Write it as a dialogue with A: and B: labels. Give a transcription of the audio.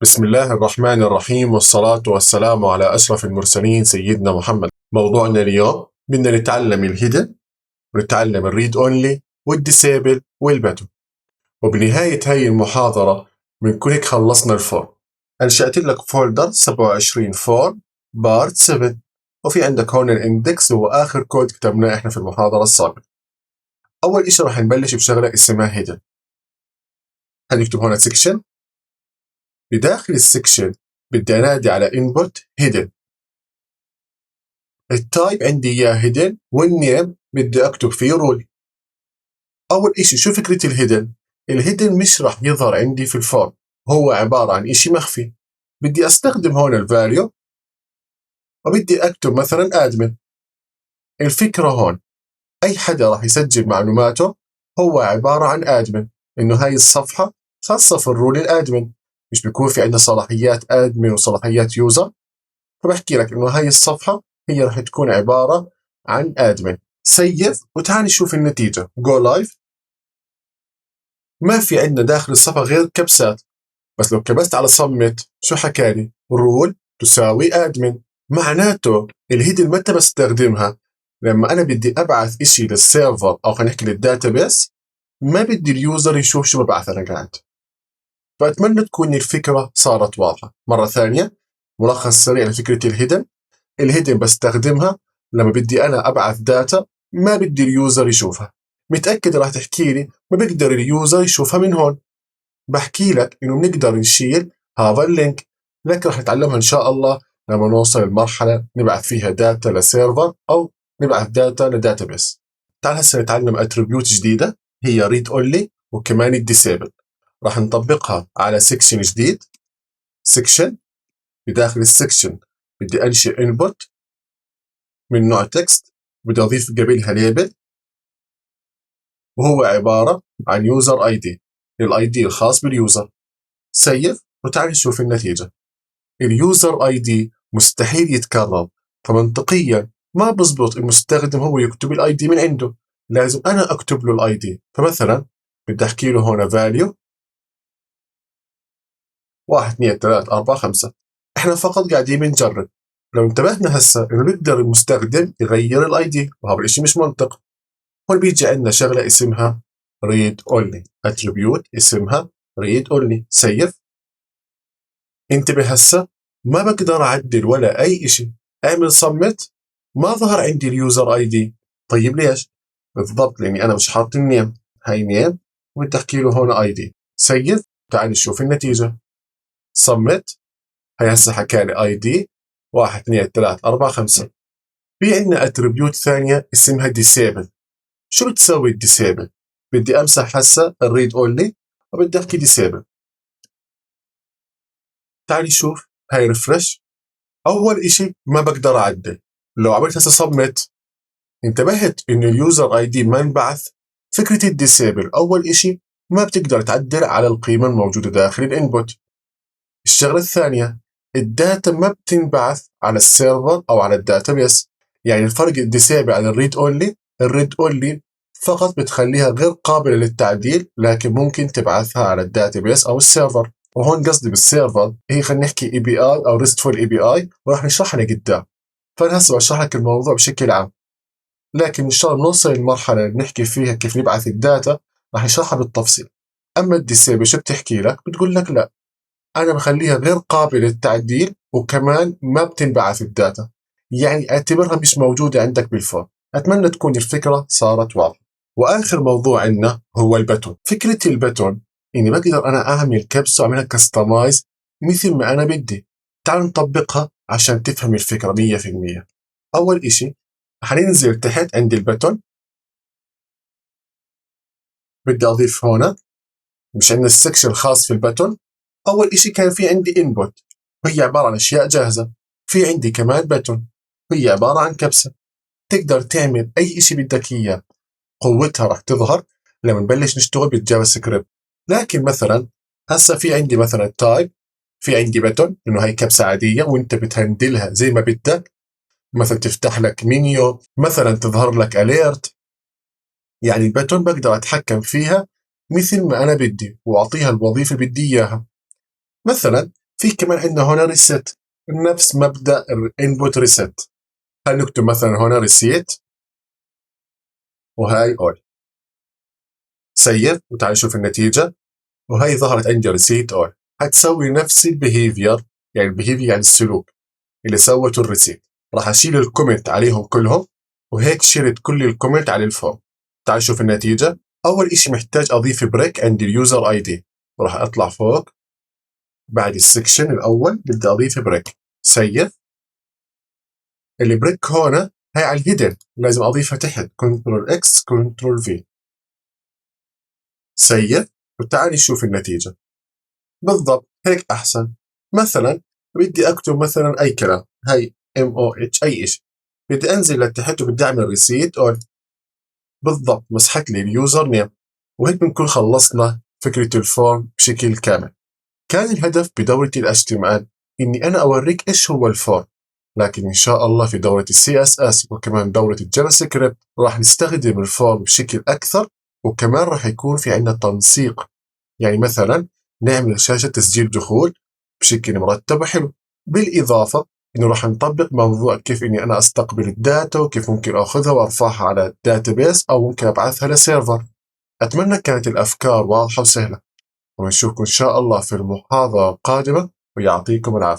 A: بسم الله الرحمن الرحيم، والصلاة والسلام على أشرف المرسلين سيدنا محمد. موضوعنا اليوم بدنا نتعلم الهيدن ونتعلم الريد أونلي والديسيبل والباتون. وبنهاية هاي المحاضرة بنكون هيك خلصنا الفورم. أنشأت لك فولدر 27 فورم بارت 7، وفي عندك هون الاندكس هو آخر كود كتبناه إحنا في المحاضرة السابقة. أول إشي رح نبلش بشغلة اسمها هيدن. هنكتب هون سيكشن. بداخل السكشن بدي انادي على input hidden. التايب عندي اياه hidden، والنيم بدي اكتب فيه رول. اول اشي شو فكرة الهيدن؟ الهيدن مش راح يظهر عندي في الفورم، هو عبارة عن اشي مخفي. بدي استخدم هون الفاليو وبدي اكتب مثلا admin. الفكرة هون اي حدا راح يسجل معلوماته هو عبارة عن admin، انه هاي الصفحة خاصة في الرول الادمن، مش بيكون في عندنا صلاحيات admin وصلاحيات يوزر. فبحكي لك انه هاي الصفحة هي راح تكون عبارة عن admin. سيف وتعال نشوف النتيجة. go live. ما في عندنا داخل الصفحة غير كبسات، بس لو كبست على submit شو حكالي؟ rule تساوي admin. معناته الهيدن متى بستخدمها؟ لما انا بدي ابعث اشي للسيرفر، او خلينا نحكي للداتابيس، ما بدي اليوزر يشوف شو ببعث انا قاعد. فاتمنى تكون الفكرة صارت واضحة. مرة ثانية ملخص سريع لفكرة الهيدن. الهيدن بستخدمها لما بدي أنا أبعث داتا ما بدي اليوزر يشوفها. متأكد راح تحكي لي ما بقدر اليوزر يشوفها من هون. بحكي لك إنه بنقدر نشيل هذا اللينك، لكن راح نتعلمها إن شاء الله لما نوصل المرحلة نبعث فيها داتا لسيرفر أو نبعث داتا لداتابيس. تعال هسه نتعلم اتريبيوت جديدة هي read only وكمان الديسيبل. راح نطبقها على سيكشن جديد. سيكشن، بداخل السيكشن بدي أنشئ input من نوع تكست، بدي أضيف قبلها ليبل وهو عبارة عن يوزر اي دي، الاي دي الخاص باليوزر. سيف وتعال نشوف النتيجة. اليوزر اي دي مستحيل يتكرر، فمنطقيا ما بزبط المستخدم هو يكتب الاي دي من عنده، لازم انا اكتب له الاي دي. فمثلا بدي احكي له هنا value 1 2 3 4 5. احنا فقط قاعدين بنجرب. لو انتبهنا هسه انه بيقدر المستخدم يغير الاي دي، وهذا الشيء مش منطق. هون بيجي عندنا شغلة اسمها read only، attribute اسمها read only. سيف. انتبه هسه ما بقدر اعدل ولا اي شيء. اعمل submit ما ظهر عندي اليوزر اي دي. طيب ليش؟ بالضبط لاني انا مش حاط النيم. هاي نيم وبدي احكي له هون اي دي. سيف. تعال نشوف النتيجة. submit. هاي هسه حكى لي اي دي 1 2 3 4 5. في عندنا اتريبيوت ثانية اسمها disable. شو بتسوي الديسيبل؟ بدي امسح هسه الريد اونلي وبدي احكي ديسيبل. تعالي شوف هاي ريفرش. اول اشي ما بقدر اعدل. لو عملت هسه سبميت انتبهت انه اليوزر اي دي ما انبعث. فكرة الديسيبل اول اشي ما بتقدر تعدل على القيمة الموجودة داخل الانبوت. الشغلة الثانية الداتا ما بتنبعث على السيرفر او على الداتابيس. يعني الفرق الديسيبل عن الريد اونلي، الريد اونلي فقط بتخليها غير قابلة للتعديل، لكن ممكن تبعثها على الداتابيس او السيرفر. وهون قصدي بالسيرفر هي خلينا نحكي اي بي اي او ريستفول اي بي اي، وراح نشرحها لقدام. فانا هسه بشرح لك الموضوع بشكل عام، لكن ان شاء الله نوصل للمرحلة اللي بنحكي فيها كيف نبعث الداتا راح نشرحها بالتفصيل. اما الديسيبل شو بتحكي لك؟ بتقول لك لا، انا بخليها غير قابلة للتعديل وكمان ما بتنبعث الداتا، يعني اعتبرها مش موجودة عندك بالفورم. اتمنى تكون الفكرة صارت واضحة. واخر موضوع عندنا هو البتون. فكرة البتون اني بقدر انا اعمل كبسة واعملها كستمايز مثل ما انا بدي. تعال نطبقها عشان تفهم الفكرة 100%. اول اشي حننزل تحت عند البتون. بدي اضيف هنا، مش عندنا السكشن الخاص في البتون. اول اشي كان في عندي input وهي عبارة عن اشياء جاهزة. في عندي كمان بتون وهي عبارة عن كبسة. تقدر تعمل اي اشي بدك اياه. قوتها راح تظهر لما نبلش نشتغل بالجافا سكريبت. لكن مثلا هسه في عندي مثلا تايب، في عندي بتون انه هاي كبسة عادية وانت بتهندلها زي ما بدك. مثلا تفتح لك منيو، مثلا تظهر لك اليرت. يعني البتون بقدر اتحكم فيها مثل ما انا بدي واعطيها الوظيفة اللي بدي اياها. مثلا في كمان عندنا هنا ريست، نفس مبدأ الانبوت ريست. هنكتب مثلا هنا ريسيت وهاي اول، سيف وتعال نشوف النتيجة، وهي ظهرت عندي ريسيت اول. هتسوي نفس البيهيفير، يعني البيهيفير يعني السلوك اللي سوته الريسيت. راح اشيل الكومنت عليهم كلهم، وهيك شلت كل الكومنت على الفورم. تعال نشوف النتيجة. اول اشي محتاج اضيف بريك عند اليوزر اي دي، راح اطلع فوق بعد السكشن الاول بدي اضيف بريك، سيف. البريك هنا هي على الهيدن، لازم اضيفها تحت، كنترول اكس كنترول في، سيف. وتعال نشوف النتيجة. بالضبط هيك احسن. مثلا بدي اكتب مثلا اي كلام، هي MOH اي شيء، بدي انزل لتحت وبدي اعمل ريسيت اون. بالضبط مسحت لي اليوزر نيم. وهيك بنكون خلصنا فكرة الفورم بشكل كامل. كان الهدف بدورة ال HTML اني انا اوريك ايش هو الفورم، لكن ان شاء الله في دورة ال CSS وكمان دورة الجافا سكريبت راح نستخدم الفورم بشكل اكثر، وكمان راح يكون في عندنا تنسيق. يعني مثلا نعمل شاشة تسجيل دخول بشكل مرتب وحلو. بالإضافة إنه راح نطبق موضوع كيف إني أنا أستقبل الداتا، وكيف ممكن أخذها وأرفعها على الداتابيس أو ممكن أبعثها لسيرفر. أتمنى كانت الأفكار واضحة وسهلة، ونشوفكم إن شاء الله في المحاضرة القادمة، ويعطيكم العافية.